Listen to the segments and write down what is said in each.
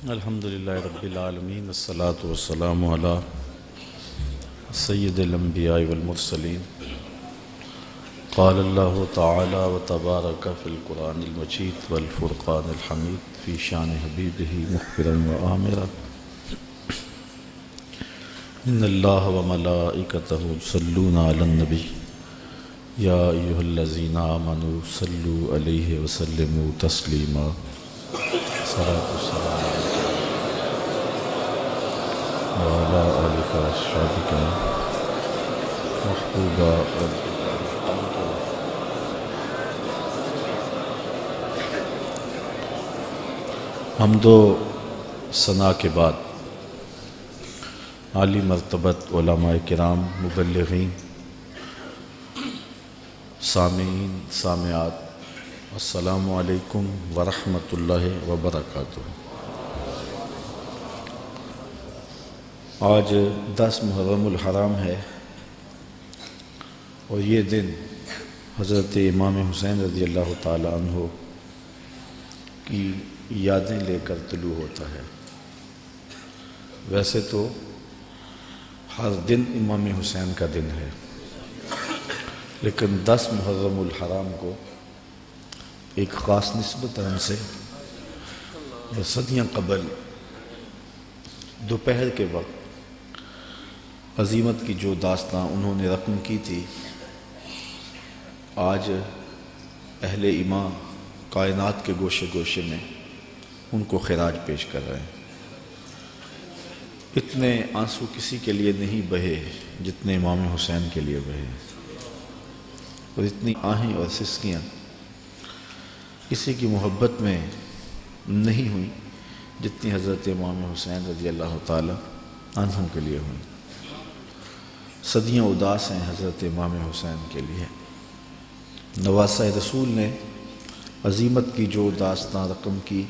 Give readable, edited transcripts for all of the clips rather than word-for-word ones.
الحمدللہ رب العالمین والصلاة والسلام علی سید الانبیاء والمرسلین قال اللہ تعالی وتبارک فی القرآن المجید والفرقان الحمید فی شان حبیبہ مخبرا وآمرا ان اللہ وملائکتہ یصلون علی النبی یا ایہا الذین آمنوا صلوا علیہ وسلموا تسلیما صلاۃ والسلام وعلى آلك وأصحابك محبوبا حمد و ثنا کے بعد عالی مرتبت علماء کرام، مبلغین، سامعین، سامعات، السلام علیکم ورحمۃ اللہ وبرکاتہ۔ آج 10 محرم الحرام ہے اور یہ دن حضرت امام حسین رضی اللہ تعالی عنہ کی یادیں لے کر طلوع ہوتا ہے۔ ویسے تو ہر دن امام حسین کا دن ہے، لیکن 10 محرم الحرام کو ایک خاص نسبت ہم سے صدیاں قبل دوپہر کے وقت عظیمت کی جو داستاں انہوں نے رقم کی تھی، آج اہل ایمان کائنات کے گوشے گوشے میں ان کو خراج پیش کر رہے ہیں۔ اتنے آنسو کسی کے لیے نہیں بہے جتنے امام حسین کے لیے بہے، اور اتنی آہیں اور سسکیاں کسی کی محبت میں نہیں ہوئیں جتنی حضرت امام حسین رضی اللہ تعالی عنہ کے لیے ہوئیں۔ صدیاں اداس ہیں حضرت امام حسین کے لیے۔ نواسہ رسول نے عظیمت کی جو داستاں رقم کی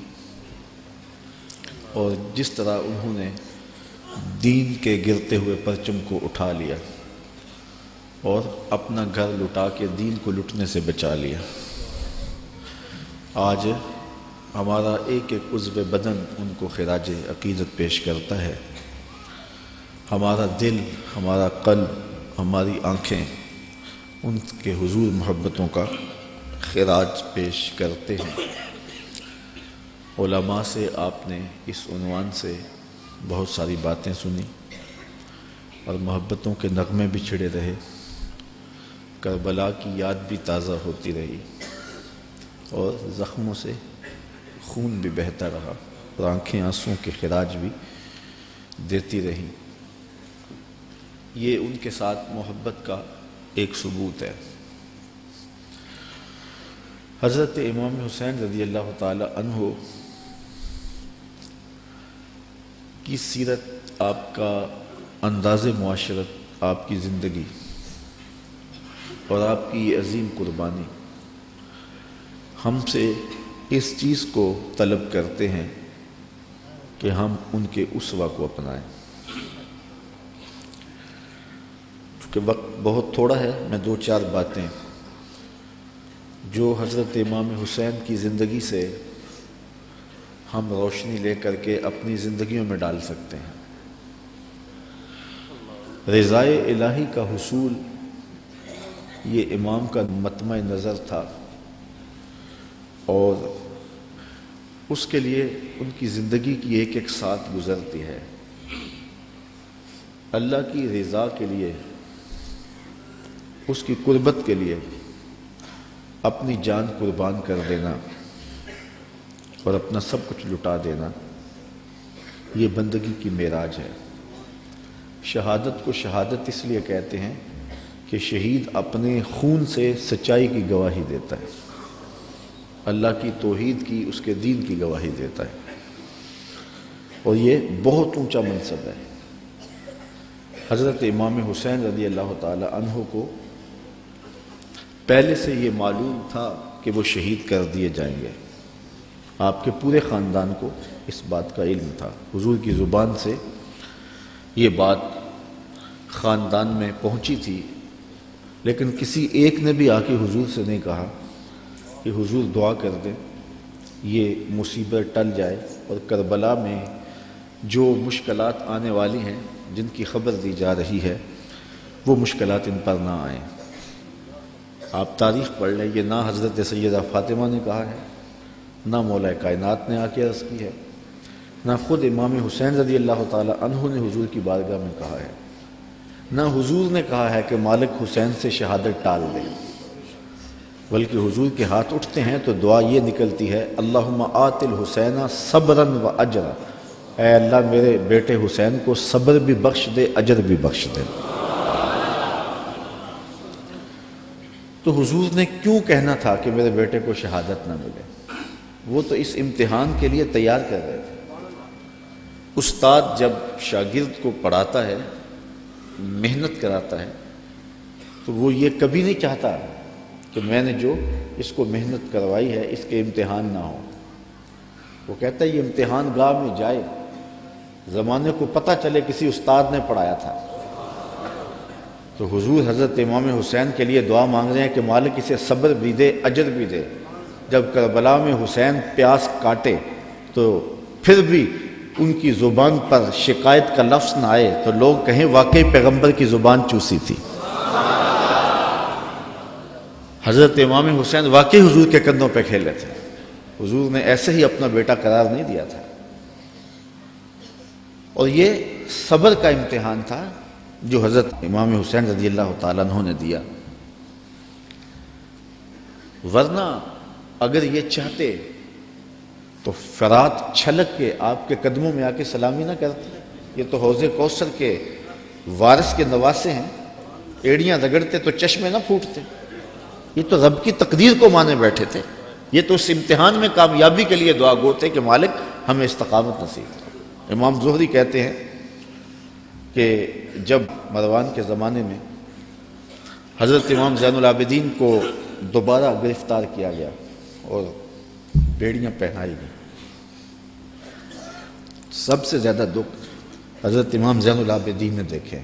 اور جس طرح انہوں نے دین کے گرتے ہوئے پرچم کو اٹھا لیا اور اپنا گھر لٹا کے دین کو لٹنے سے بچا لیا، آج ہمارا ایک ایک عضو بدن ان کو خراج عقیدت پیش کرتا ہے۔ ہمارا دل، ہمارا قلب، ہماری آنکھیں ان کے حضور محبتوں کا خراج پیش کرتے ہیں۔ علماء سے آپ نے اس عنوان سے بہت ساری باتیں سنی اور محبتوں کے نغمے بھی چھڑے رہے، کربلا کی یاد بھی تازہ ہوتی رہی اور زخموں سے خون بھی بہتا رہا اور آنکھیں آنسوں کے خراج بھی دیتی رہیں۔ یہ ان کے ساتھ محبت کا ایک ثبوت ہے۔ حضرت امام حسین رضی اللہ تعالی عنہ کی سیرت، آپ کا انداز معاشرت، آپ کی زندگی اور آپ کی یہ عظیم قربانی ہم سے اس چیز کو طلب کرتے ہیں کہ ہم ان کے اسوہ کو اپنائیں۔ چونکہ وقت بہت تھوڑا ہے، میں 2-4 باتیں جو حضرت امام حسین کی زندگی سے ہم روشنی لے کر کے اپنی زندگیوں میں ڈال سکتے ہیں۔ رضائے الہی کا حصول یہ امام کا مطمع نظر تھا، اور اس کے لیے ان کی زندگی کی ایک ایک ساتھ گزرتی ہے۔ اللہ کی رضا کے لیے، اس کی قربت کے لیے اپنی جان قربان کر دینا اور اپنا سب کچھ لٹا دینا، یہ بندگی کی معراج ہے۔ شہادت کو شہادت اس لیے کہتے ہیں کہ شہید اپنے خون سے سچائی کی گواہی دیتا ہے، اللہ کی توحید کی، اس کے دین کی گواہی دیتا ہے، اور یہ بہت اونچا منصب ہے۔ حضرت امام حسین رضی اللہ تعالی عنہ کو پہلے سے یہ معلوم تھا کہ وہ شہید کر دیے جائیں گے۔ آپ کے پورے خاندان کو اس بات کا علم تھا، حضور کی زبان سے یہ بات خاندان میں پہنچی تھی، لیکن کسی ایک نے بھی آ کے حضور سے نہیں کہا کہ حضور دعا کر دیں یہ مصیبت ٹل جائے اور کربلا میں جو مشکلات آنے والی ہیں، جن کی خبر دی جا رہی ہے، وہ مشکلات ان پر نہ آئیں۔ آپ تاریخ پڑھ لیں، یہ نہ حضرت سیدہ فاطمہ نے کہا ہے، نہ مولا کائنات نے آ کے عرض کی ہے، نہ خود امام حسین رضی اللہ تعالی عنہ نے حضور کی بارگاہ میں کہا ہے، نہ حضور نے کہا ہے کہ مالک حسین سے شہادت ٹال دے، بلکہ حضور کے ہاتھ اٹھتے ہیں تو دعا یہ نکلتی ہے، اللہم آت الحسین صبرا و اجرا، اے اللہ میرے بیٹے حسین کو صبر بھی بخش دے، اجر بھی بخش دے۔ تو حضور نے کیوں کہنا تھا کہ میرے بیٹے کو شہادت نہ ملے؟ وہ تو اس امتحان کے لیے تیار کر رہے تھے۔ استاد جب شاگرد کو پڑھاتا ہے، محنت کراتا ہے، تو وہ یہ کبھی نہیں چاہتا کہ میں نے جو اس کو محنت کروائی ہے اس کے امتحان نہ ہو۔ وہ کہتا ہے یہ امتحان گاہ میں جائے، زمانے کو پتہ چلے کسی استاد نے پڑھایا تھا۔ تو حضور حضرت امام حسین کے لیے دعا مانگ رہے ہیں کہ مالک اسے صبر بھی دے، اجر بھی دے۔ جب کربلا میں حسین پیاس کاٹے تو پھر بھی ان کی زبان پر شکایت کا لفظ نہ آئے تو لوگ کہیں واقعی پیغمبر کی زبان چوسی تھی۔ حضرت امام حسین واقعی حضور کے کندھوں پہ کھیلے تھے، حضور نے ایسے ہی اپنا بیٹا قرار نہیں دیا تھا۔ اور یہ صبر کا امتحان تھا جو حضرت امام حسین رضی اللہ تعالیٰ عنہ نے دیا، ورنہ اگر یہ چاہتے تو فرات چھلک کے آپ کے قدموں میں آ کے سلامی نہ کرتے۔ یہ تو حوض کوثر کے وارث کے نواسے ہیں، ایڑیاں رگڑتے تو چشمے نہ پھوٹتے۔ یہ تو رب کی تقدیر کو مانے بیٹھے تھے، یہ تو اس امتحان میں کامیابی کے لیے دعا گو تھے کہ مالک ہمیں استقامت نصیب کرو۔ امام زہری کہتے ہیں کہ جب مروان کے زمانے میں حضرت امام زین العابدین کو دوبارہ گرفتار کیا گیا اور بیڑیاں پہنائی گئیں، سب سے زیادہ دکھ حضرت امام زین العابدین نے دیکھے،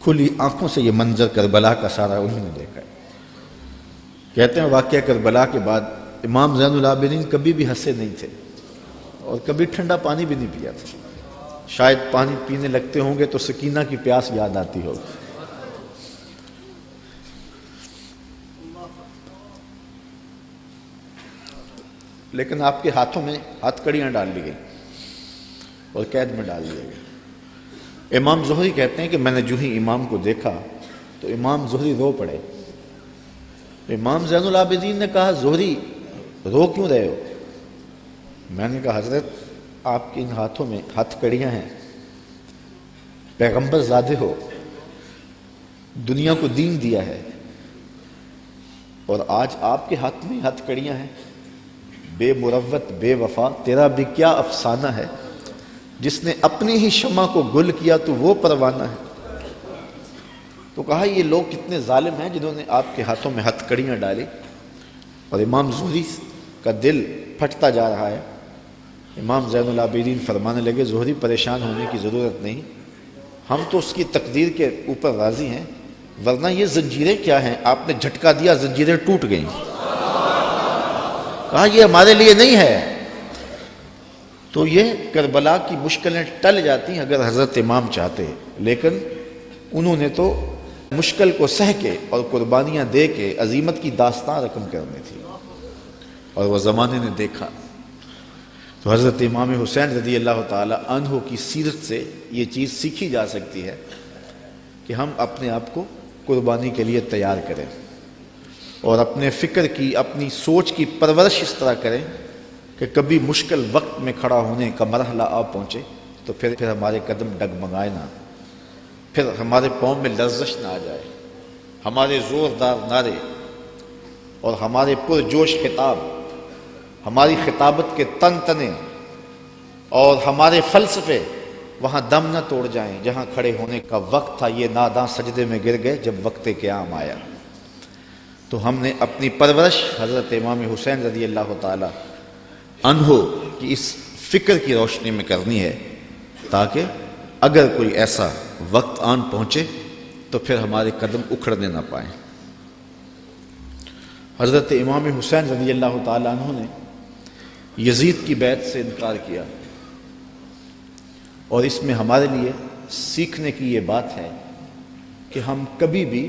کھلی آنکھوں سے یہ منظر کربلا کا سارا انہوں نے دیکھا ہے۔ کہتے ہیں واقعہ کربلا کے بعد امام زین العابدین کبھی بھی ہنسے نہیں تھے اور کبھی ٹھنڈا پانی بھی نہیں پیا تھا۔ شاید پانی پینے لگتے ہوں گے تو سکینہ کی پیاس یاد آتی ہوگی۔ لیکن آپ کے ہاتھوں میں ہاتھ کڑیاں ڈال لی گئی اور قید میں ڈال دیا گیا۔ امام زہری کہتے ہیں کہ میں نے جو ہی امام کو دیکھا تو امام زہری رو پڑے۔ امام زین العابدین نے کہا زہری رو کیوں رہے ہو؟ میں نے کہا حضرت آپ کے ان ہاتھوں میں ہاتھ کڑیاں ہیں، پیغمبر زادے ہو، دنیا کو دین دیا ہے، اور آج آپ کے ہاتھ میں ہاتھ کڑیاں ہیں۔ بے مروت بے وفا تیرا بھی کیا افسانہ ہے، جس نے اپنی ہی شمع کو گل کیا تو وہ پروانہ ہے۔ تو کہا یہ لوگ کتنے ظالم ہیں جنہوں نے آپ کے ہاتھوں میں ہتھ کڑیاں ڈالی۔ اور امام زہری کا دل پھٹتا جا رہا ہے۔ امام زین العابدین فرمانے لگے زہری پریشان ہونے کی ضرورت نہیں، ہم تو اس کی تقدیر کے اوپر راضی ہیں، ورنہ یہ زنجیریں کیا ہیں، آپ نے جھٹکا دیا زنجیریں ٹوٹ گئیں۔ کہا یہ ہمارے لیے نہیں ہے۔ تو یہ کربلا کی مشکلیں ٹل جاتی ہیں اگر حضرت امام چاہتے، لیکن انہوں نے تو مشکل کو سہ کے اور قربانیاں دے کے عظیمت کی داستان رقم کرنی تھی، اور وہ زمانے نے دیکھا۔ تو حضرت امام حسین رضی اللہ تعالی عنہ کی سیرت سے یہ چیز سیکھی جا سکتی ہے کہ ہم اپنے آپ کو قربانی کے لیے تیار کریں اور اپنے فکر کی، اپنی سوچ کی پرورش اس طرح کریں کہ کبھی مشکل وقت میں کھڑا ہونے کا مرحلہ آ پہنچے تو پھر ہمارے قدم ڈگمگائے نہ، پھر ہمارے پاؤں میں لرزش نہ آ جائے، ہمارے زوردار نعرے اور ہمارے پرجوش خطاب، ہماری خطابت کے تن تنے اور ہمارے فلسفے وہاں دم نہ توڑ جائیں جہاں کھڑے ہونے کا وقت تھا۔ یہ ناداں سجدے میں گر گئے جب وقت قیام آیا۔ تو ہم نے اپنی پرورش حضرت امام حسین رضی اللہ تعالی عنہ کی اس فکر کی روشنی میں کرنی ہے، تاکہ اگر کوئی ایسا وقت آن پہنچے تو پھر ہمارے قدم اکھڑنے نہ پائیں۔ حضرت امام حسین رضی اللہ تعالی عنہ نے یزید کی بیعت سے انکار کیا، اور اس میں ہمارے لیے سیکھنے کی یہ بات ہے کہ ہم کبھی بھی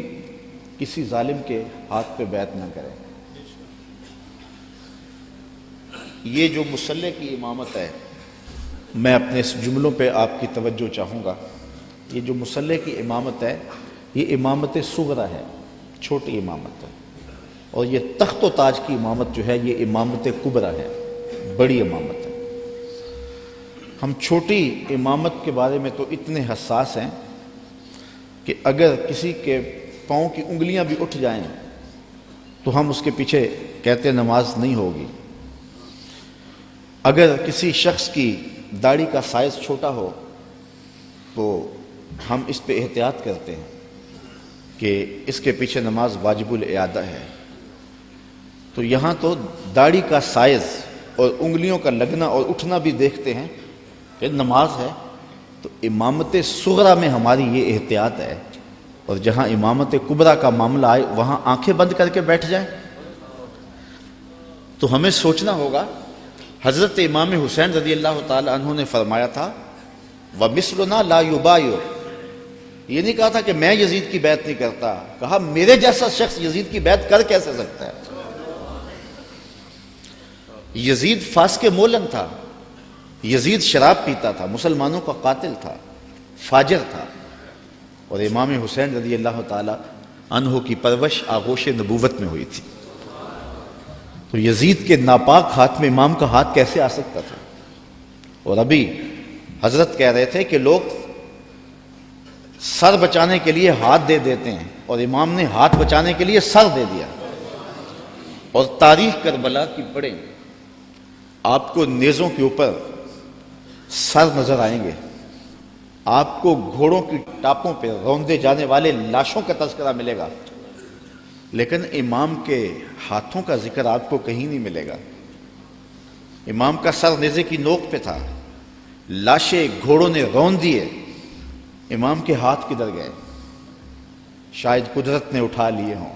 کسی ظالم کے ہاتھ پہ بیعت نہ کریں۔ یہ جو مصلی کی امامت ہے، میں اپنے اس جملوں پہ آپ کی توجہ چاہوں گا۔ یہ جو مصلی کی امامت ہے، یہ امامت صغرا ہے، چھوٹی امامت ہے، اور یہ تخت و تاج کی امامت جو ہے یہ امامت کبریٰ ہے، بڑی امامت ہے۔ ہم چھوٹی امامت کے بارے میں تو اتنے حساس ہیں کہ اگر کسی کے پاؤں کی انگلیاں بھی اٹھ جائیں تو ہم اس کے پیچھے کہتے ہیں نماز نہیں ہوگی۔ اگر کسی شخص کی داڑھی کا سائز چھوٹا ہو تو ہم اس پہ احتیاط کرتے ہیں کہ اس کے پیچھے نماز واجب الاعادہ ہے۔ تو یہاں تو داڑھی کا سائز اور انگلیوں کا لگنا اور اٹھنا بھی دیکھتے ہیں کہ نماز ہے۔ تو امامت صغرا میں ہماری یہ احتیاط ہے، اور جہاں امامت کبریٰ کا معاملہ آئے وہاں آنکھیں بند کر کے بیٹھ جائیں۔ تو ہمیں سوچنا ہوگا، حضرت امام حسین رضی اللہ تعالی عنہ نے فرمایا تھا وَمِثْلُنَا لَا يُبَايِعُ، یہ نہیں کہا تھا کہ میں یزید کی بیعت نہیں کرتا، کہا میرے جیسا شخص یزید کی بیعت کر کیسے سکتا ہے۔ یزید فاسق مولن تھا، یزید شراب پیتا تھا، مسلمانوں کا قاتل تھا، فاجر تھا، اور امام حسین رضی اللہ تعالی عنہ کی پرورش آغوش نبوت میں ہوئی تھی۔ تو یزید کے ناپاک ہاتھ میں امام کا ہاتھ کیسے آ سکتا تھا؟ اور ابھی حضرت کہہ رہے تھے کہ لوگ سر بچانے کے لیے ہاتھ دے دیتے ہیں، اور امام نے ہاتھ بچانے کے لیے سر دے دیا۔ اور تاریخ کربلا کی پڑھیں، آپ کو نیزوں کے اوپر سر نظر آئیں گے، آپ کو گھوڑوں کی ٹاپوں پہ روندے جانے والے لاشوں کا تذکرہ ملے گا، لیکن امام کے ہاتھوں کا ذکر آپ کو کہیں نہیں ملے گا۔ امام کا سر نیزے کی نوک پہ تھا، لاشیں گھوڑوں نے رون دیے، امام کے ہاتھ کدھر گئے؟ شاید قدرت نے اٹھا لیے ہوں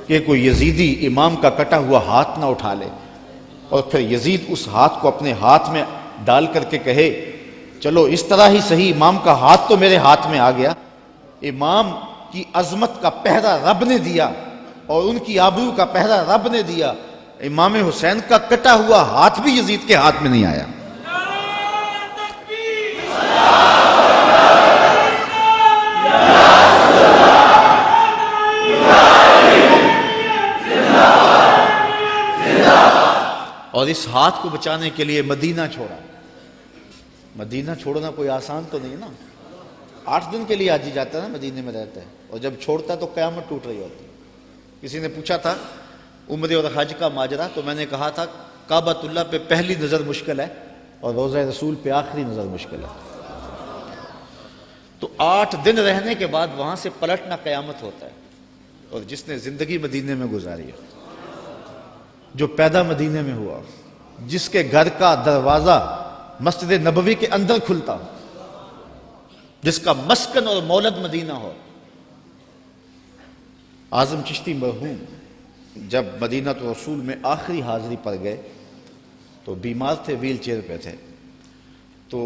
کہ کوئی یزیدی امام کا کٹا ہوا ہاتھ نہ اٹھا لے، اور پھر یزید اس ہاتھ کو اپنے ہاتھ میں ڈال کر کے کہے چلو اس طرح ہی صحیح، امام کا ہاتھ تو میرے ہاتھ میں آ گیا۔ امام کی عظمت کا پہرا رب نے دیا، اور ان کی آبرو کا پہرا رب نے دیا۔ امام حسین کا کٹا ہوا ہاتھ بھی یزید کے ہاتھ میں نہیں آیا۔ اور اس ہاتھ کو بچانے کے لیے مدینہ چھوڑا۔ مدینہ چھوڑنا کوئی آسان تو نہیں نا، 8 دن کے لیے حاجی جاتا ہے نا، مدینے میں رہتا ہے، اور جب چھوڑتا ہے تو قیامت ٹوٹ رہی ہوتی ہے۔ کسی نے پوچھا تھا عمرے اور حج کا ماجرا، تو میں نے کہا تھا کعبۃ اللہ پہ پہلی نظر مشکل ہے اور روضہ رسول پہ آخری نظر مشکل ہے۔ تو 8 دن رہنے کے بعد وہاں سے پلٹنا قیامت ہوتا ہے۔ اور جس نے زندگی مدینے میں گزاری ہے، جو پیدا مدینے میں ہوا، جس کے گھر کا دروازہ مسجد نبوی کے اندر کھلتا ہو، جس کا مسکن اور مولد مدینہ ہو۔ اعظم چشتی مرحوم جب مدینہ رسول میں آخری حاضری پر گئے تو بیمار تھے، ویل چیئر پہ تھے، تو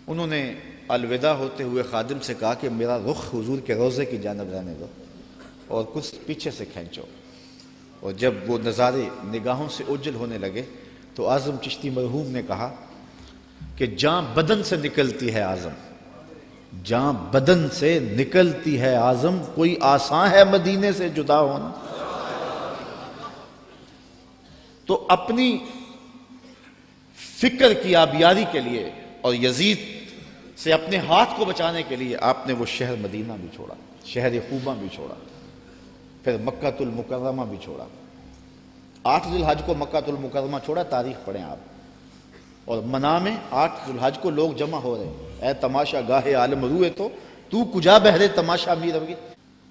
انہوں نے الوداع ہوتے ہوئے خادم سے کہا کہ میرا رخ حضور کے روضے کی جانب رہنے دو اور کچھ پیچھے سے کھینچو۔ اور جب وہ نظارے نگاہوں سے اوجھل ہونے لگے تو اعظم چشتی مرحوم نے کہا کہ جاں بدن سے نکلتی ہے اعظم، جاں بدن سے نکلتی ہے اعظم، کوئی آسان ہے مدینے سے جدا ہونا۔ تو اپنی فکر کی آبیاری کے لیے اور یزید سے اپنے ہاتھ کو بچانے کے لیے آپ نے وہ شہر مدینہ بھی چھوڑا، شہر خوبہ بھی چھوڑا، پھر مکہ المکرمہ بھی چھوڑا۔ 8 ذی الحج کو مکہ المکرمہ چھوڑا، تاریخ پڑھیں آپ، اور منا میں 8 ذی الحج کو لوگ جمع ہو رہے ہیں، اے تماشا گاہے عالم روئے تو کجا بہرے تماشا می روی۔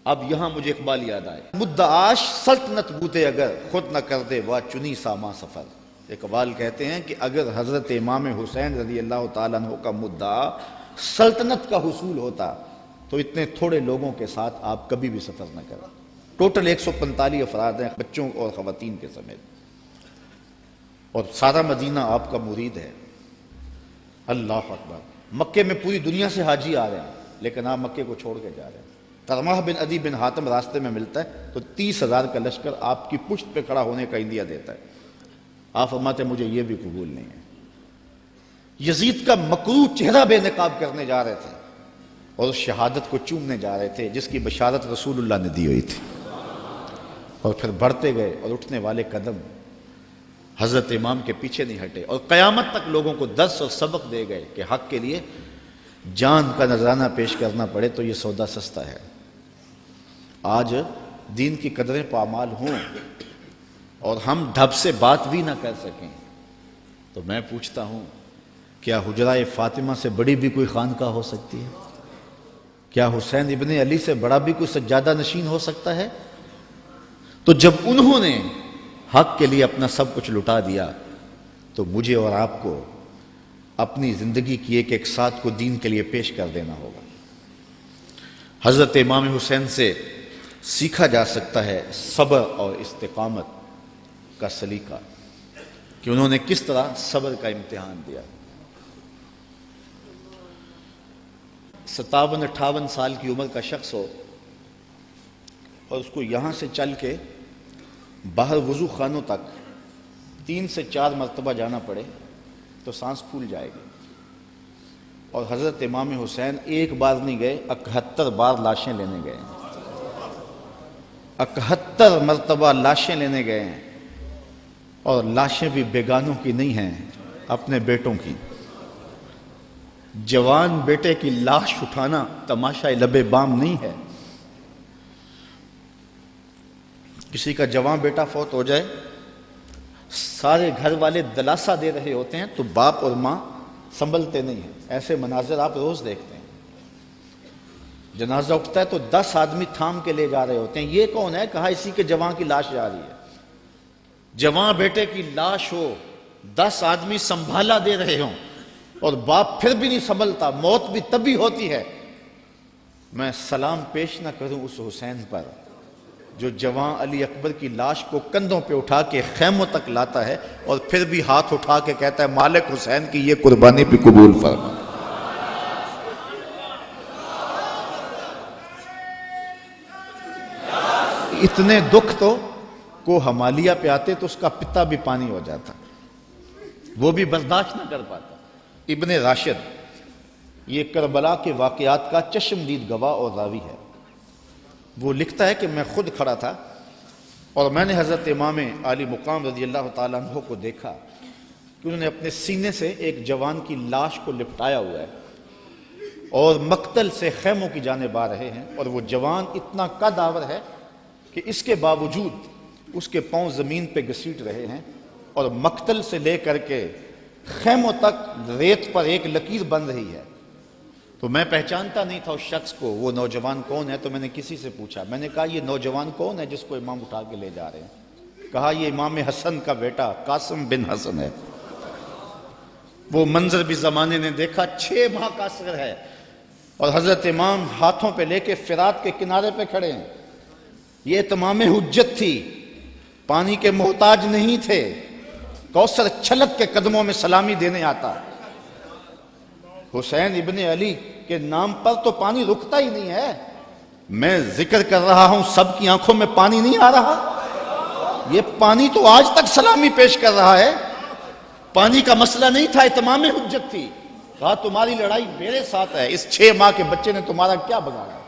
اب یہاں مجھے اقبال یاد آئے، مدعاش سلطنت بوتے اگر خود نہ کر دے وا چنی ساما سفر۔ اقبال کہتے ہیں کہ اگر حضرت امام حسین رضی اللہ تعالیٰ عنہ کا مدعا سلطنت کا حصول ہوتا تو اتنے تھوڑے لوگوں کے ساتھ آپ کبھی بھی سفر نہ کریں۔ ٹوٹل 145 افراد ہیں، بچوں اور خواتین کے سمیت۔ اور سارا مدینہ آپ کا مرید ہے۔ اللہ اکبر۔ مکے میں پوری دنیا سے حاجی آ رہے ہیں، لیکن آپ مکے کو چھوڑ کے جا رہے ہیں۔ طرمہ بن عدی بن حاتم راستے میں ملتا ہے تو 30,000 کا لشکر آپ کی پشت پہ کھڑا ہونے کا عندیہ دیتا ہے۔ آپ فرماتے ہیں مجھے یہ بھی قبول نہیں ہے۔ یزید کا مکروہ چہرہ بے نقاب کرنے جا رہے تھے اور اس شہادت کو چومنے جا رہے تھے جس کی بشارت رسول اللہ نے دی ہوئی تھی، اور پھر بڑھتے گئے اور اٹھنے والے قدم حضرت امام کے پیچھے نہیں ہٹے، اور قیامت تک لوگوں کو درس اور سبق دے گئے کہ حق کے لیے جان کا نذرانہ پیش کرنا پڑے تو یہ سودا سستا ہے۔ آج دین کی قدریں پامال ہوں اور ہم ڈھب سے بات بھی نہ کر سکیں تو میں پوچھتا ہوں کیا حجرہ فاطمہ سے بڑی بھی کوئی خانقاہ ہو سکتی ہے؟ کیا حسین ابن علی سے بڑا بھی کوئی سجادہ نشین ہو سکتا ہے؟ تو جب انہوں نے حق کے لیے اپنا سب کچھ لٹا دیا تو مجھے اور آپ کو اپنی زندگی کی ایک ایک ساتھ کو دین کے لیے پیش کر دینا ہوگا۔ حضرت امام حسین سے سیکھا جا سکتا ہے صبر اور استقامت کا سلیقہ کہ انہوں نے کس طرح صبر کا امتحان دیا۔ 57-58 سال کی عمر کا شخص ہو اور اس کو یہاں سے چل کے باہر وضو خانوں تک 3 سے 4 مرتبہ جانا پڑے تو سانس پھول جائے گی، اور حضرت امام حسین ایک بار نہیں گئے، 71 بار لاشیں لینے گئے، 71 مرتبہ لاشیں لینے گئے ہیں، اور لاشیں بھی بیگانوں کی نہیں ہیں، اپنے بیٹوں کی۔ جوان بیٹے کی لاش اٹھانا تماشا لبے بام نہیں ہے۔ کسی کا جوان بیٹا فوت ہو جائے، سارے گھر والے دلاسا دے رہے ہوتے ہیں تو باپ اور ماں سنبھلتے نہیں ہیں۔ ایسے مناظر آپ روز دیکھتے ہیں۔ جنازہ اٹھتا ہے تو 10 آدمی تھام کے لے جا رہے ہوتے ہیں۔ یہ کون ہے؟ کہا اسی کے جوان کی لاش جا رہی ہے۔ جوان بیٹے کی لاش ہو، 10 آدمی سنبھالا دے رہے ہوں اور باپ پھر بھی نہیں سنبھلتا، موت بھی تبھی ہوتی ہے۔ میں سلام پیش نہ کروں اس حسین پر جو جوان علی اکبر کی لاش کو کندھوں پہ اٹھا کے خیموں تک لاتا ہے اور پھر بھی ہاتھ اٹھا کے کہتا ہے مالک حسین کی یہ قربانی بھی قبول فرما۔ اتنے دکھ تو کو ہمالیہ پہ آتے تو اس کا پتا بھی پانی ہو جاتا، وہ بھی برداشت نہ کر پاتا۔ ابن راشد یہ کربلا کے واقعات کا چشمدید گواہ اور راوی ہے۔ وہ لکھتا ہے کہ میں خود کھڑا تھا اور میں نے حضرت امام عالی مقام رضی اللہ تعالیٰ عنہ کو دیکھا کہ انہوں نے اپنے سینے سے ایک جوان کی لاش کو لپٹایا ہوا ہے اور مقتل سے خیموں کی جانب آ رہے ہیں، اور وہ جوان اتنا قد آور ہے کہ اس کے باوجود اس کے پاؤں زمین پہ گھسیٹ رہے ہیں، اور مقتل سے لے کر کے خیموں تک ریت پر ایک لکیر بن رہی ہے۔ تو میں پہچانتا نہیں تھا اس شخص کو، وہ نوجوان کون ہے؟ تو میں نے کسی سے پوچھا، میں نے کہا یہ نوجوان کون ہے جس کو امام اٹھا کے لے جا رہے ہیں؟ کہا یہ امام حسن کا بیٹا قاسم بن حسن ہے۔ وہ منظر بھی زمانے نے دیکھا، 6 ماہ کا اصغر ہے اور حضرت امام ہاتھوں پہ لے کے فرات کے کنارے پہ کھڑے ہیں۔ یہ تمام حجت تھی، پانی کے محتاج نہیں تھے، کوثر چھلک کے قدموں میں سلامی دینے آتا۔ حسین ابن علی کے نام پر تو پانی رکتا ہی نہیں ہے۔ میں ذکر کر رہا ہوں، سب کی آنکھوں میں پانی نہیں آ رہا؟ یہ پانی تو آج تک سلامی پیش کر رہا ہے۔ پانی کا مسئلہ نہیں تھا، اتمام حجت تھی۔ کہا تمہاری لڑائی میرے ساتھ ہے، اس 6 ماہ کے بچے نے تمہارا کیا بگاڑا؟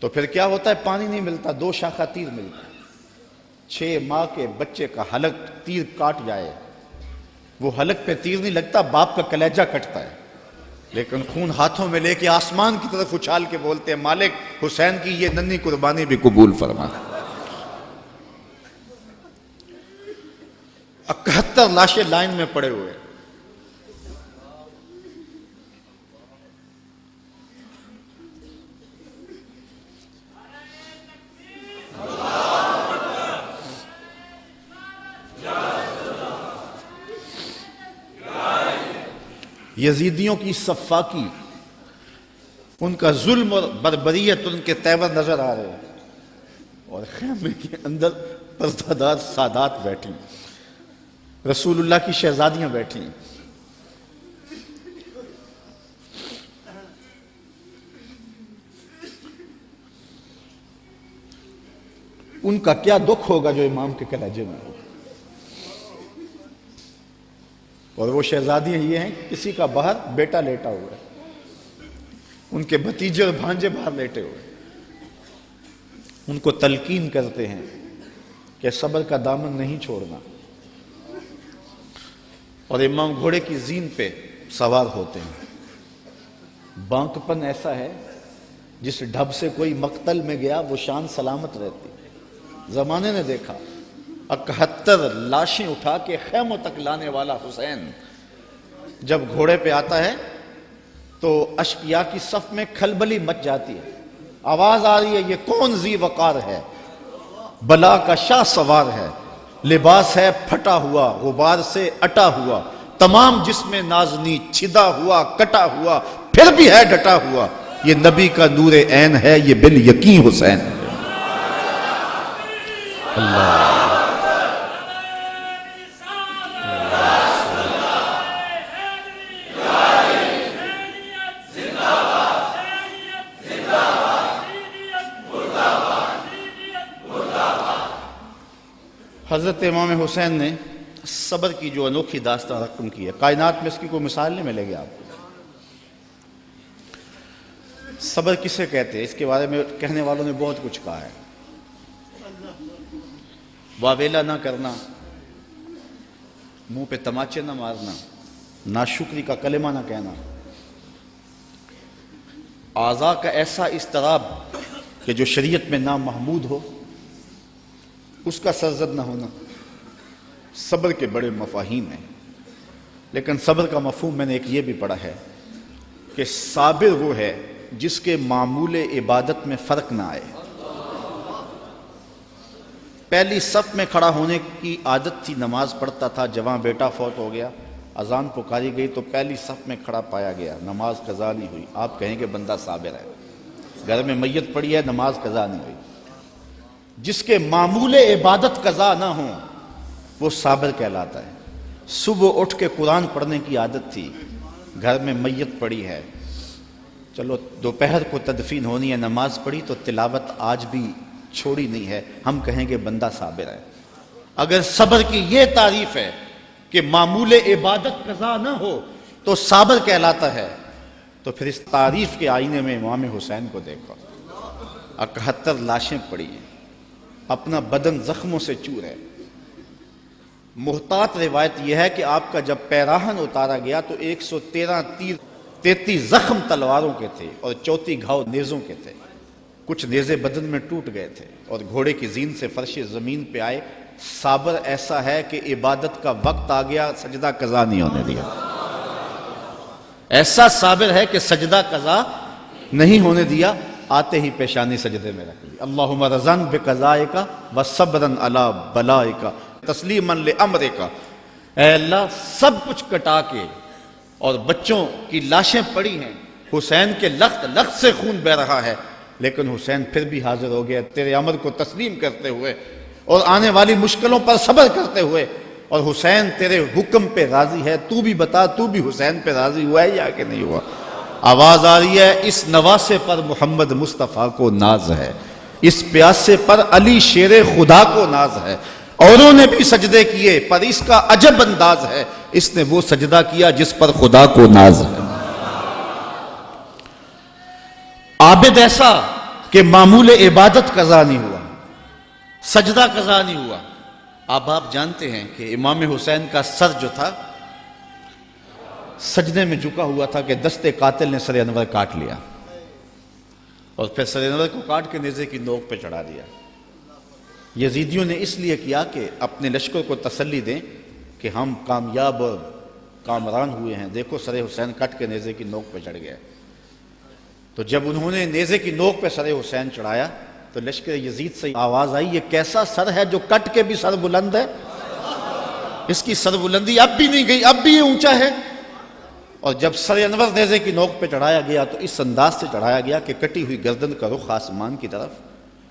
تو پھر کیا ہوتا ہے؟ پانی نہیں ملتا، 2 شاخہ تیر ملتا ہے۔ 6 ماہ کے بچے کا حلق تیر کاٹ جائے، وہ حلق پہ تیر نہیں لگتا، باپ کا کلیجہ کٹتا ہے، لیکن خون ہاتھوں میں لے کے آسمان کی طرف اچھال کے بولتے ہیں مالک حسین کی یہ ننھی قربانی بھی قبول فرما۔ 71 لاشیں لائن میں پڑے ہوئے۔ یزیدیوں کی صفاقی، ان کا ظلم اور بربریت ان کے تیور نظر آ رہے ہیں، اور خیمے کے اندر پردادار سادات بیٹھی، رسول اللہ کی شہزادیاں بیٹھی، ان کا کیا دکھ ہوگا جو امام کے کلیجے میں ہوگا۔ اور وہ شہزادیاں یہ ہیں کہ کسی کا باہر بیٹا لیٹا ہوا ہے، ان کے بھتیجے اور بھانجے باہر لیٹے ہوئے، ان کو تلقین کرتے ہیں کہ صبر کا دامن نہیں چھوڑنا، اور امام گھوڑے کی زین پہ سوار ہوتے ہیں۔ بانک پن ایسا ہے جس ڈھب سے کوئی مقتل میں گیا وہ شان سلامت رہتی۔ زمانے نے دیکھا 71 لاشیں اٹھا کے خیموں تک لانے والا حسین جب گھوڑے پہ آتا ہے تو اشقیاء کی صف میں کھلبلی مچ جاتی ہے، آواز آ رہی ہے یہ کون ذی وقار ہے، بلا کا شاہ سوار ہے، لباس ہے پھٹا ہوا غبار سے اٹا ہوا، تمام جسم نازنی چھدا ہوا کٹا ہوا، پھر بھی ہے ڈٹا ہوا، یہ نبی کا نور عین ہے، یہ بال یقین حسین ہے۔ اللہ حضرت امام حسین نے صبر کی جو انوکھی داستان رقم کی ہے، کائنات میں اس کی کوئی مثال نہیں ملے گی آپ کو۔ صبر کسے کہتے ہیں اس کے بارے میں کہنے والوں نے بہت کچھ کہا ہے۔ واویلا نہ کرنا، منہ پہ تماچے نہ مارنا، ناشکری کا کلمہ نہ کہنا، اعضاء کا ایسا اضطراب کہ جو شریعت میں نامحمود ہو اس کا سرزد نہ ہونا، صبر کے بڑے مفاہیم ہیں۔ لیکن صبر کا مفہوم میں نے ایک یہ بھی پڑھا ہے کہ صابر وہ ہے جس کے معمول عبادت میں فرق نہ آئے۔ پہلی صف میں کھڑا ہونے کی عادت تھی، نماز پڑھتا تھا، جوان بیٹا فوت ہو گیا، اذان پکاری گئی تو پہلی صف میں کھڑا پایا گیا، نماز قضا نہیں ہوئی، آپ کہیں گے بندہ صابر ہے۔ گھر میں میت پڑی ہے، نماز قضا نہیں ہوئی، جس کے معمول عبادت قضا نہ ہوں وہ صابر کہلاتا ہے۔ صبح اٹھ کے قرآن پڑھنے کی عادت تھی، گھر میں میت پڑی ہے، چلو دوپہر کو تدفین ہونی ہے، نماز پڑھی تو تلاوت آج بھی چھوڑی نہیں ہے، ہم کہیں گے بندہ صابر ہے۔ اگر صبر کی یہ تعریف ہے کہ معمول عبادت قضا نہ ہو تو صابر کہلاتا ہے، تو پھر اس تعریف کے آئینے میں امام حسین کو دیکھو، 71 لاشیں پڑی ہیں، اپنا بدن زخموں سے چور ہے۔ محتاط روایت یہ ہے کہ آپ کا جب پیراہن اتارا گیا تو 113 تیر، 33 زخم تلواروں کے تھے اور 34 گھاؤ نیزوں کے تھے، کچھ نیزے بدن میں ٹوٹ گئے تھے، اور گھوڑے کی زین سے فرش زمین پہ آئے۔ صابر ایسا ہے کہ عبادت کا وقت آ گیا، سجدہ قضا نہیں ہونے دیا۔ ایسا صابر ہے کہ سجدہ قضا نہیں ہونے دیا، آتے ہی پیشانی سجدے میں رکھ لی، اللہم رضن بقضائک و صبرن علی بلائک تسلیما لامرک، اے اللہ سب کچھ کٹا کے، اور بچوں کی لاشیں پڑی ہیں، حسین کے لخت لخت سے خون بہ رہا ہے، لیکن حسین پھر بھی حاضر ہو گیا تیرے امر کو تسلیم کرتے ہوئے اور آنے والی مشکلوں پر صبر کرتے ہوئے، اور حسین تیرے حکم پہ راضی ہے، تو بھی بتا تو بھی حسین پہ راضی ہوا ہے یا کہ نہیں ہوا؟ آواز آ رہی ہے اس نواسے پر محمد مصطفیٰ کو ناز ہے، اس پیاسے پر علی شیر خدا کو ناز ہے، اوروں نے بھی سجدے کیے پر اس کا عجب انداز ہے، اس نے وہ سجدہ کیا جس پر خدا کو ناز ہے۔ عابد ایسا کہ معمول عبادت قضا نہیں ہوا، سجدہ قضا نہیں ہوا۔ اب آپ جانتے ہیں کہ امام حسین کا سر جو تھا سجدے میں جھکا ہوا تھا کہ دست قاتل نے سر انور کاٹ لیا، اور پھر سر انور کو کاٹ کے نیزے کی نوک پہ چڑھا دیا۔ یزیدیوں نے اس لیے کیا کہ اپنے لشکر کو تسلی دیں کہ ہم کامیاب اور کامران ہوئے ہیں، دیکھو سر حسین کٹ کے نیزے کی نوک پہ چڑھ گیا۔ تو جب انہوں نے نیزے کی نوک پہ سر حسین چڑھایا تو لشکر یزید سے آواز آئی، یہ کیسا سر ہے جو کٹ کے بھی سر بلند ہے؟ اس کی سر بلندی اب بھی نہیں گئی، اب بھی یہ اونچا ہے۔ اور جب سر انور نیزے کی نوک پہ چڑھایا گیا تو اس انداز سے چڑھایا گیا کہ کٹی ہوئی گردن کا رخ آسمان کی طرف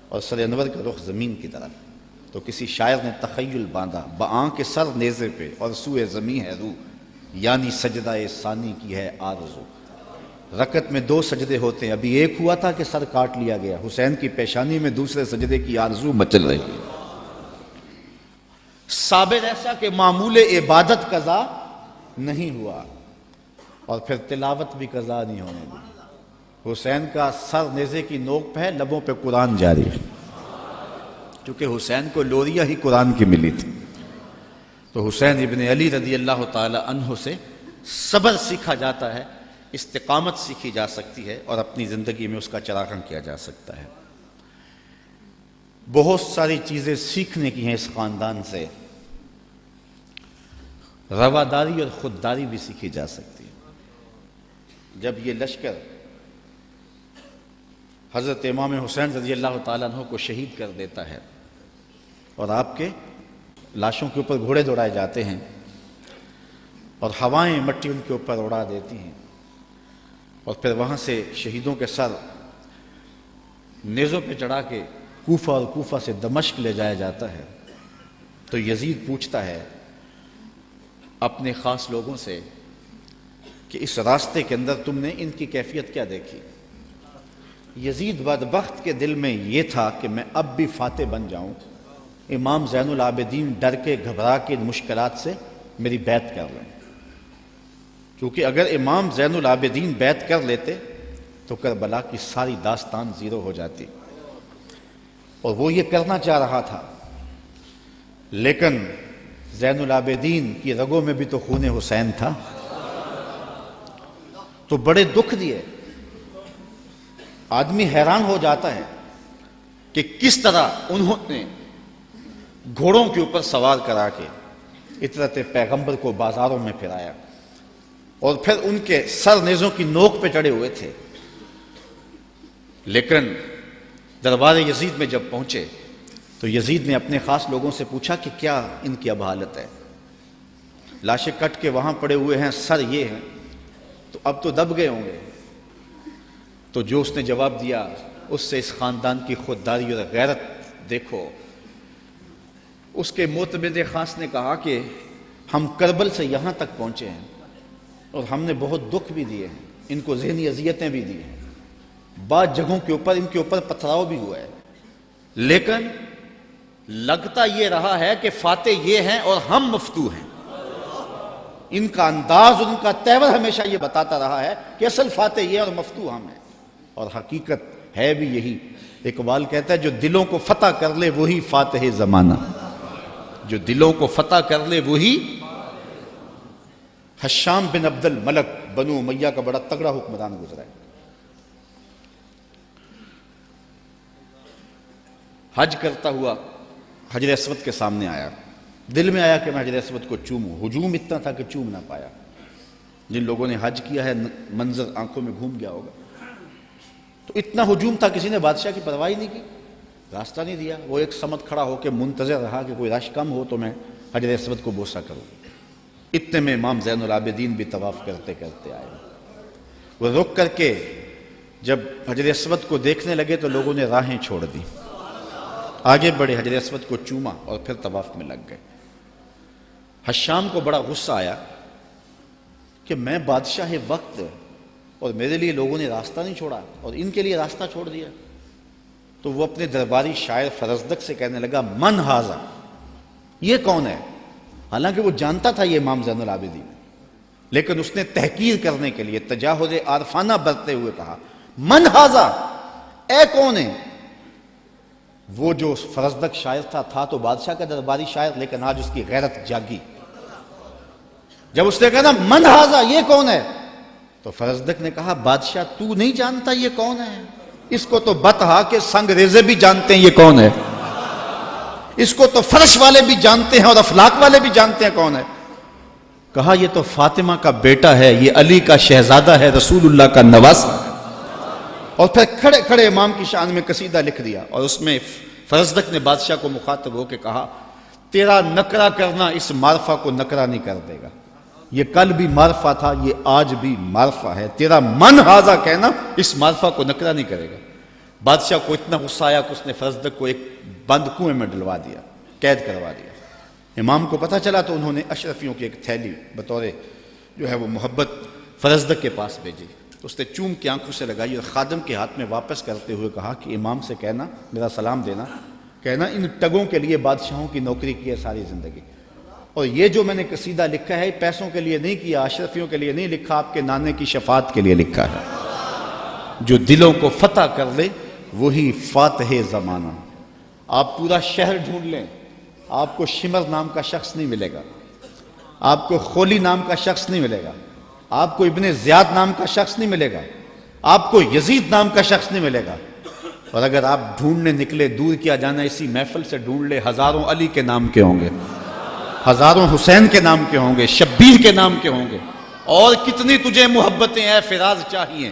اور سر انور کا رخ زمین کی طرف۔ تو کسی شاعر نے تخیل باندھا، بآنکھ سر نیزے پہ اور سوئے زمیں ہے روح، یعنی سجدہ ثانی کی ہے آرزو۔ رکعت میں 2 سجدے ہوتے ہیں، ابھی ایک ہوا تھا کہ سر کاٹ لیا گیا، حسین کی پیشانی میں دوسرے سجدے کی آرزو مچل رہی ہے۔ صابر ایسا کہ معمول عبادت قضا نہیں ہوا، اور پھر تلاوت بھی قضا نہیں ہونے دی۔ حسین کا سر نیزے کی نوک پہ ہے، لبوں پہ قرآن جاری ہے، چونکہ حسین کو لوریاں ہی قرآن کی ملی تھی۔ تو حسین ابن علی رضی اللہ تعالی عنہ سے صبر سیکھا جاتا ہے، استقامت سیکھی جا سکتی ہے، اور اپنی زندگی میں اس کا چراغاں کیا جا سکتا ہے۔ بہت ساری چیزیں سیکھنے کی ہیں اس خاندان سے، رواداری اور خودداری بھی سیکھی جا سکتی ہے۔ جب یہ لشکر حضرت امام حسین رضی اللہ تعالیٰ عنہ کو شہید کر دیتا ہے، اور آپ کے لاشوں کے اوپر گھوڑے دوڑائے جاتے ہیں، اور ہوائیں مٹی ان کے اوپر اڑا دیتی ہیں، اور پھر وہاں سے شہیدوں کے سر نیزوں پہ چڑھا کے کوفہ اور کوفہ سے دمشق لے جایا جاتا ہے، تو یزید پوچھتا ہے اپنے خاص لوگوں سے کہ اس راستے کے اندر تم نے ان کی کیفیت کیا دیکھی؟ یزید بدبخت کے دل میں یہ تھا کہ میں اب بھی فاتح بن جاؤں، امام زین العابدین ڈر کے گھبرا کے ان مشکلات سے میری بیعت کر لیں، کیونکہ اگر امام زین العابدین بیعت کر لیتے تو کربلا کی ساری داستان زیرو ہو جاتی، اور وہ یہ کرنا چاہ رہا تھا، لیکن زین العابدین کی رگوں میں بھی تو خون حسین تھا، تو بڑے دکھ دیے۔ آدمی حیران ہو جاتا ہے کہ کس طرح انہوں نے گھوڑوں کے اوپر سوار کرا کے اطرت پیغمبر کو بازاروں میں پھرایا، اور پھر ان کے سر نیزوں کی نوک پہ چڑھے ہوئے تھے، لیکن دربار یزید میں جب پہنچے تو یزید نے اپنے خاص لوگوں سے پوچھا کہ کیا ان کی اب حالت ہے؟ لاشیں کٹ کے وہاں پڑے ہوئے ہیں، سر یہ ہیں، تو اب تو دب گئے ہوں گے۔ تو جو اس نے جواب دیا، اس سے اس خاندان کی خودداری اور غیرت دیکھو۔ اس کے معتمد خاص نے کہا کہ ہم کربل سے یہاں تک پہنچے ہیں، اور ہم نے بہت دکھ بھی دیے ہیں، ان کو ذہنی اذیتیں بھی دی ہیں، بعض جگہوں کے اوپر ان کے اوپر پتھراؤ بھی ہوا ہے، لیکن لگتا یہ رہا ہے کہ فاتح یہ ہیں اور ہم مفتو ہیں۔ ان کا انداز اور ان کا تیور ہمیشہ یہ بتاتا رہا ہے کہ اصل فاتح یہ اور مفتو ہم ہیں، اور حقیقت ہے بھی یہی۔ اقبال کہتا ہے جو دلوں کو فتح کر لے وہی فاتح زمانہ، جو دلوں کو فتح کر لے وہی۔ حشام بن عبد الملک بنو امیہ کا بڑا تگڑا حکمران گزرا ہے، حج کرتا ہوا حجر اسود کے سامنے آیا، دل میں آیا کہ میں حجر اسود کو چوموں، ہجوم اتنا تھا کہ چوم نہ پایا۔ جن لوگوں نے حج کیا ہے منظر آنکھوں میں گھوم گیا ہوگا، تو اتنا ہجوم تھا کسی نے بادشاہ کی پرواہ نہیں کی، راستہ نہیں دیا، وہ ایک سمت کھڑا ہو کے منتظر رہا کہ کوئی رش کم ہو تو میں حجر اسود کو بوسہ کروں۔ اتنے میں امام زین العابدین بھی طواف کرتے کرتے آئے، وہ رک کر کے جب حجر اسود کو دیکھنے لگے تو لوگوں نے راہیں چھوڑ دی، آگے بڑھے، حجر اسود کو چوما اور پھر طواف میں لگ گئے۔ حشام کو بڑا غصہ آیا کہ میں بادشاہ وقت اور میرے لیے لوگوں نے راستہ نہیں چھوڑا اور ان کے لیے راستہ چھوڑ دیا۔ تو وہ اپنے درباری شاعر فرزدق سے کہنے لگا من ہاذا، یہ کون ہے؟ حالانکہ وہ جانتا تھا یہ امام زین العابدین، لیکن اس نے تحقیر کرنے کے لیے تجاہل عارفانہ برتتے ہوئے کہا من ہاذا، اے کون ہے؟ وہ جو فرزدق شاعر تھا تو بادشاہ کا درباری شاعر، لیکن آج اس کی غیرت جاگی۔ جب اس نے کہا نا من ہاذا، یہ کون ہے؟ تو فرزدق نے کہا بادشاہ تو نہیں جانتا یہ کون ہے؟ اس کو تو بتہا کے سنگ ریزے بھی جانتے ہیں یہ کون ہے، اس کو تو فرش والے بھی جانتے ہیں اور افلاک والے بھی جانتے ہیں کون ہے۔ کہا یہ تو فاطمہ کا بیٹا ہے، یہ علی کا شہزادہ ہے، رسول اللہ کا نواسہ۔ اور پھر کھڑے کھڑے امام کی شان میں قصیدہ لکھ دیا، اور اس میں فرزدق نے بادشاہ کو مخاطب ہو کے کہا تیرا نکرہ کرنا اس معرفہ کو نکرہ نہیں کر دے گا، یہ کل بھی معرفہ تھا، یہ آج بھی معرفہ ہے، تیرا من ہاذا کہنا اس معرفہ کو نکرہ نہیں کرے گا۔ بادشاہ کو اتنا غصہ آیا کہ اس نے فرزدق کو ایک بند کنویں میں ڈلوا دیا، قید کروا دیا۔ امام کو پتہ چلا تو انہوں نے اشرفیوں کی ایک تھیلی بطور جو ہے وہ محبت فرزدق کے پاس بھیجی، اس نے چوم کے آنکھوں سے لگائی اور خادم کے ہاتھ میں واپس کرتے ہوئے کہا کہ امام سے کہنا، میرا سلام دینا، کہنا ان ٹگوں کے لیے بادشاہوں کی نوکری کی ہے ساری زندگی، اور یہ جو میں نے قصیدہ لکھا ہے پیسوں کے لیے نہیں کیا، اشرفیوں کے لیے نہیں لکھا، آپ کے نانے کی شفاعت کے لیے لکھا ہے۔ جو دلوں کو فتح کر لے وہی فاتح زمانہ۔ آپ پورا شہر ڈھونڈ لیں، آپ کو شمر نام کا شخص نہیں ملے گا، آپ کو خولی نام کا شخص نہیں ملے گا، آپ کو ابن زیاد نام کا شخص نہیں ملے گا، آپ کو یزید نام کا شخص نہیں ملے گا۔ اور اگر آپ ڈھونڈنے نکلے، دور کیا جانا، اسی محفل سے ڈھونڈ لے، ہزاروں علی کے نام کے ہوں گے، ہزاروں حسین کے نام کے ہوں گے، شبیر کے نام کے ہوں گے، اور کتنی تجھے محبتیں اے فراز چاہیے،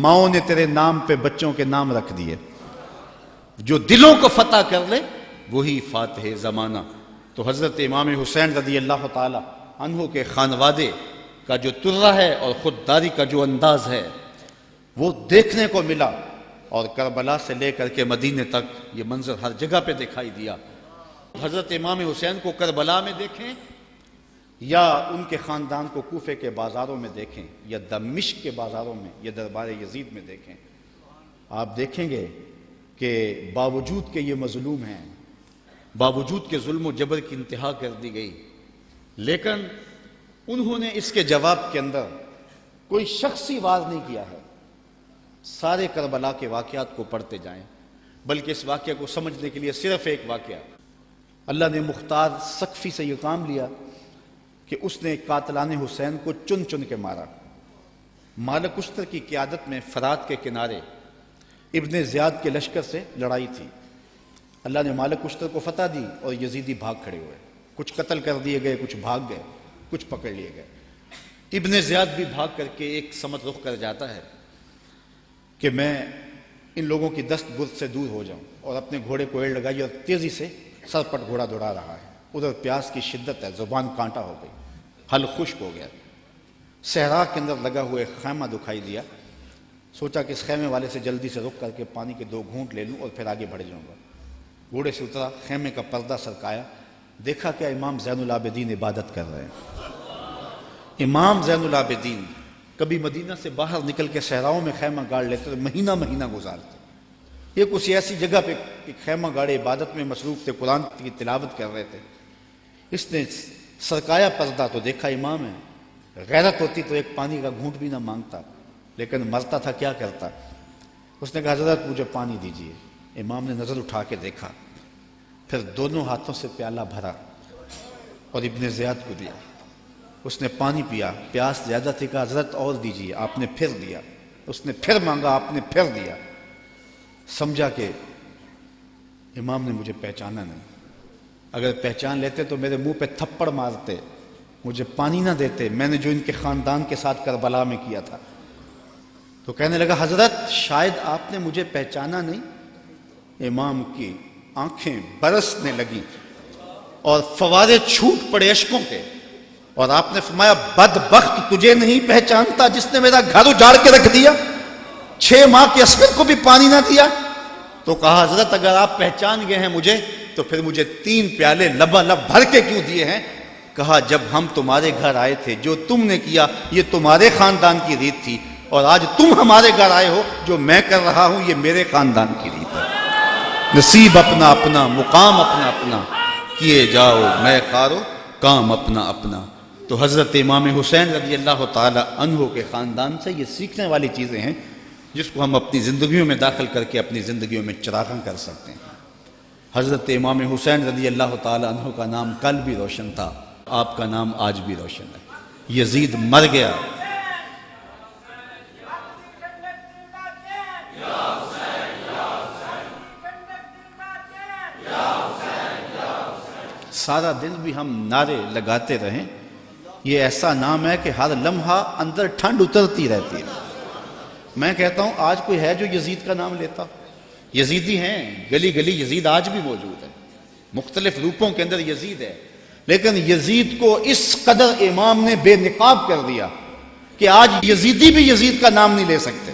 ماؤں نے تیرے نام پہ بچوں کے نام رکھ دیے۔ جو دلوں کو فتح کر لے وہی فاتح زمانہ۔ تو حضرت امام حسین رضی اللہ تعالی عنہ کے خانوادے کا جو ترہ ہے اور خودداری کا جو انداز ہے وہ دیکھنے کو ملا، اور کربلا سے لے کر کے مدینے تک یہ منظر ہر جگہ پہ دکھائی دیا۔ حضرت امام حسین کو کربلا میں دیکھیں یا ان کے خاندان کو کوفے کے بازاروں میں دیکھیں یا دمشق کے بازاروں میں یا دربار یزید میں دیکھیں، آپ دیکھیں گے کہ باوجود کہ یہ مظلوم ہیں، باوجود کہ ظلم و جبر کی انتہا کر دی گئی، لیکن انہوں نے اس کے جواب کے اندر کوئی شخصی وار نہیں کیا ہے۔ سارے کربلا کے واقعات کو پڑھتے جائیں، بلکہ اس واقعہ کو سمجھنے کے لیے صرف ایک واقعہ، اللہ نے مختار سقفی سے یہ کام لیا کہ اس نے قاتلان حسین کو چن چن کے مارا۔ مالک اشتر کی قیادت میں فرات کے کنارے ابن زیاد کے لشکر سے لڑائی تھی، اللہ نے مالک اشتر کو فتح دی اور یزیدی بھاگ کھڑے ہوئے، کچھ قتل کر دیے گئے، کچھ بھاگ گئے، کچھ پکڑ لیے گئے۔ ابن زیاد بھی بھاگ کر کے ایک سمت رخ کر جاتا ہے کہ میں ان لوگوں کی دست برد سے دور ہو جاؤں، اور اپنے گھوڑے کو ایڑ لگائی اور تیزی سے سرپٹ گھوڑا دوڑا رہا ہے۔ ادھر پیاس کی شدت ہے، زبان کانٹا ہو گئی، حل خشک ہو گیا، صحرا کے اندر لگا ہوئے خیمہ دکھائی دیا، سوچا کہ اس خیمے والے سے جلدی سے رک کر کے پانی کے 2 گھونٹ لے لوں اور پھر آگے بڑھ جاؤں گا۔ گھوڑے سے اترا، خیمے کا پردہ سرکایا، دیکھا کہ امام زین العابدین عبادت کر رہے ہیں۔ امام زین العابدین کبھی مدینہ سے باہر نکل کے صحراؤں میں خیمہ گاڑ لیتے، مہینہ مہینہ گزارتے، یہ کسی ایسی جگہ پہ خیمہ گاڑے عبادت میں مصروف تھے، قرآن کی تلاوت کر رہے تھے۔ اس نے سرکایا پردہ تو دیکھا امام ہے، غیرت ہوتی تو ایک پانی کا گھونٹ بھی نہ مانگتا، لیکن مرتا تھا کیا کرتا۔ اس نے کہا حضرت مجھے پانی دیجیے۔ امام نے نظر اٹھا کے دیکھا، پھر دونوں ہاتھوں سے پیالہ بھرا اور ابن زیاد کو دیا۔ اس نے پانی پیا، پیاس زیادہ تھی، کہا حضرت اور دیجیے، آپ نے پھر دیا۔ اس نے پھر مانگا، آپ نے پھر دیا۔ سمجھا کہ امام نے مجھے پہچانا نہیں، اگر پہچان لیتے تو میرے منہ پہ تھپڑ مارتے، مجھے پانی نہ دیتے، میں نے جو ان کے خاندان کے ساتھ کربلا میں کیا تھا۔ تو کہنے لگا حضرت شاید آپ نے مجھے پہچانا نہیں۔ امام کی آنکھیں برسنے لگی اور فوارے چھوٹ پڑے اشکوں کے، اور آپ نے فرمایا بدبخت تجھے نہیں پہچانتا جس نے میرا گھر اجاڑ کے رکھ دیا، 6 ماہ کے عسکر کو بھی پانی نہ دیا۔ تو کہا حضرت اگر آپ پہچان گئے ہیں مجھے تو پھر مجھے 3 پیالے لبالب بھر کے کیوں دیے ہیں؟ کہا جب ہم تمہارے گھر آئے تھے جو تم نے کیا یہ تمہارے خاندان کی ریت تھی، اور آج تم ہمارے گھر آئے ہو جو میں کر رہا ہوں یہ میرے خاندان کی ریت ہے۔ نصیب اپنا اپنا، مقام اپنا اپنا، کیے جاؤ میں خارو کام اپنا اپنا۔ تو حضرت امام حسین رضی اللہ تعالی عنہ کے خاندان سے یہ سیکھنے والی چیزیں ہیں جس کو ہم اپنی زندگیوں میں داخل کر کے اپنی زندگیوں میں چراغاں کر سکتے ہیں۔ حضرت امام حسین رضی اللہ تعالی عنہ کا نام کل بھی روشن تھا، آپ کا نام آج بھی روشن ہے۔ یزید مر گیا، سارا دن بھی ہم نعرے لگاتے رہیں، یہ ایسا نام ہے کہ ہر لمحہ اندر ٹھنڈ اترتی رہتی ہے۔ میں کہتا ہوں آج کوئی ہے جو یزید کا نام لیتا؟ یزیدی ہیں، گلی گلی یزید آج بھی موجود ہے، مختلف روپوں کے اندر یزید ہے، لیکن یزید کو اس قدر امام نے بے نقاب کر دیا کہ آج یزیدی بھی یزید کا نام نہیں لے سکتے۔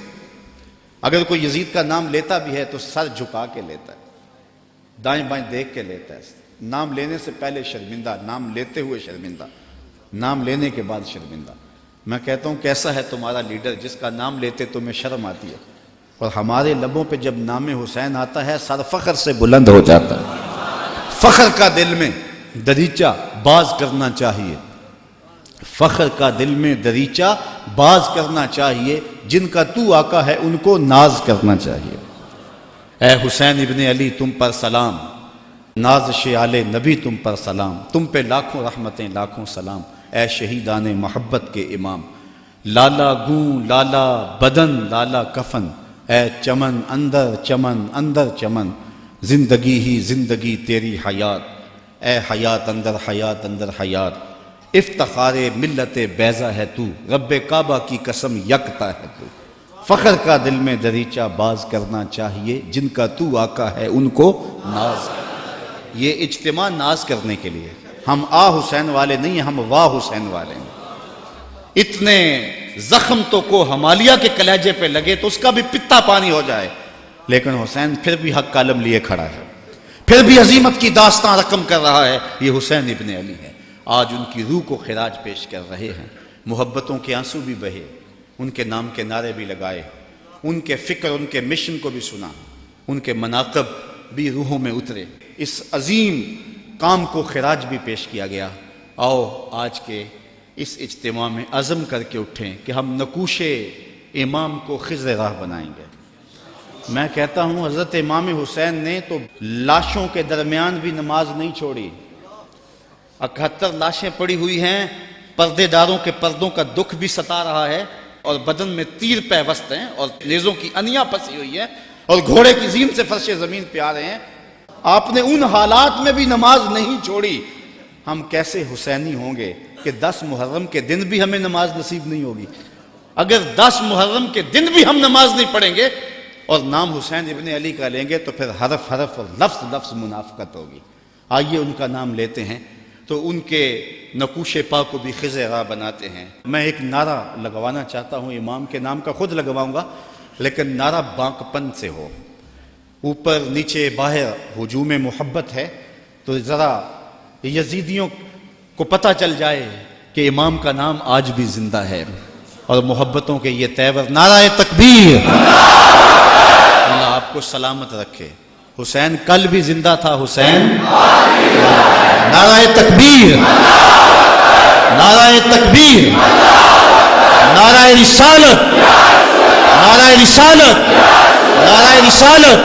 اگر کوئی یزید کا نام لیتا بھی ہے تو سر جھکا کے لیتا ہے، دائیں بائیں دیکھ کے لیتا ہے، نام لینے سے پہلے شرمندہ، نام لیتے ہوئے شرمندہ، نام لینے کے بعد شرمندہ۔ میں کہتا ہوں کیسا ہے تمہارا لیڈر جس کا نام لیتے تمہیں شرم آتی ہے، اور ہمارے لبوں پہ جب نام حسین آتا ہے سر فخر سے بلند ہو جاتا ہے۔ فخر کا دل میں دریچہ باز کرنا چاہیے، فخر کا دل میں دریچہ باز کرنا چاہیے، جن کا تو آقا ہے ان کو ناز کرنا چاہیے۔ اے حسین ابن علی تم پر سلام، نازش آل نبی تم پر سلام، تم پہ لاکھوں رحمتیں لاکھوں سلام، اے شہیدان محبت کے امام۔ لالا گوں لالا بدن لالا کفن، اے چمن اندر چمن، زندگی ہی زندگی تیری حیات، اے حیات اندر حیات، افتخار ملت بیضا ہے تو، رب کعبہ کی قسم یکتا ہے تو۔ فخر کا دل میں دریچہ باز کرنا چاہیے، جن کا تو آقا ہے ان کو ناز۔ یہ اجتماع ناز کرنے کے لیے، ہم آ حسین والے نہیں ہیں، ہم واہ حسین والے ہیں۔ اتنے زخم تو کو ہمالیہ کے کلیجے پہ لگے تو اس کا بھی پتا پانی ہو جائے، لیکن حسین پھر بھی حق کالم لیے کھڑا ہے، پھر بھی عظیمت کی داستان رقم کر رہا ہے۔ یہ حسین ابن علی ہے، آج ان کی روح کو خراج پیش کر رہے ہیں، محبتوں کے آنسو بھی بہے، ان کے نام کے نعرے بھی لگائے، ان کے فکر ان کے مشن کو بھی سنا، ان کے مناقب بھی روحوں میں اترے، اس عظیم کام کو خراج بھی پیش کیا گیا۔ آؤ آج کے اس اجتماع میں عزم کر کے اٹھیں کہ ہم نقوش امام کو خضر راہ بنائیں گے۔ میں کہتا ہوں حضرت امام حسین نے تو لاشوں کے درمیان بھی نماز نہیں چھوڑی، 71 لاشیں پڑی ہوئی ہیں، پردے داروں کے پردوں کا دکھ بھی ستا رہا ہے، اور بدن میں تیر پیوست ہیں، اور نیزوں کی انیاں پسی ہوئی ہیں، اور گھوڑے کی زین سے فرش زمین پہ آ رہے ہیں۔ آپ نے ان حالات میں بھی نماز نہیں چھوڑی۔ ہم کیسے حسینی ہوں گے کہ 10 محرم کے دن بھی ہمیں نماز نصیب نہیں ہوگی؟ اگر 10 محرم کے دن بھی ہم نماز نہیں پڑھیں گے اور نام حسین ابن علی کا لیں گے تو پھر حرف حرف اور لفظ لفظ منافقت ہوگی۔ آئیے ان کا نام لیتے ہیں تو ان کے نقوش پا کو بھی خضر راہ بناتے ہیں۔ میں ایک نعرہ لگوانا چاہتا ہوں، امام کے نام کا خود لگواؤں گا، لیکن نعرہ بانکپن سے ہو، اوپر نیچے باہر ہجوم محبت ہے، تو ذرا یزیدیوں کو پتہ چل جائے کہ امام کا نام آج بھی زندہ ہے، اور محبتوں کے یہ تیور نعرہ تکبیر۔ اللہ آپ کو سلامت رکھے۔ حسین کل بھی زندہ تھا، حسین نعرہ تکبیر، نعرہ تکبیر، نعرہ رسالت، نعرہ رسالت، نعرہ رسالت،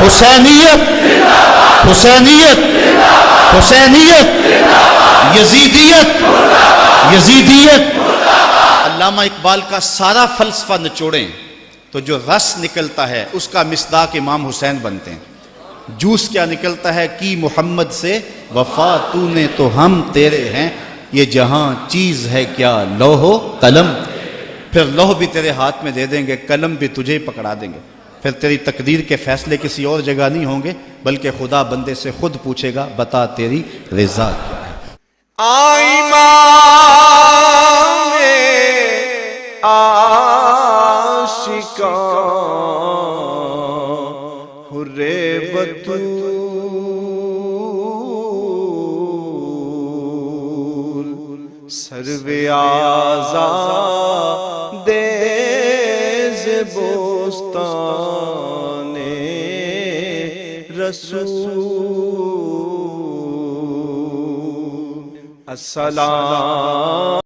حسینیت، حسینیت، حسینیت، یزیدیت، یزیدیت۔ علامہ اقبال کا سارا فلسفہ نچوڑیں تو جو رس نکلتا ہے اس کا مصداق امام حسین بنتے ہیں۔ جوس کیا نکلتا ہے؟ کی محمد سے وفا تو نے تو ہم تیرے ہیں، یہ جہاں چیز ہے کیا لوح و قلم، پھر لوح بھی تیرے ہاتھ میں دے دیں گے، قلم بھی تجھے پکڑا دیں گے، پھر تیری تقدیر کے فیصلے کسی اور جگہ نہیں ہوں گے، بلکہ خدا بندے سے خود پوچھے گا بتا تیری رضا کیا ہے۔ سرو آزاد بوستان رسول، السلام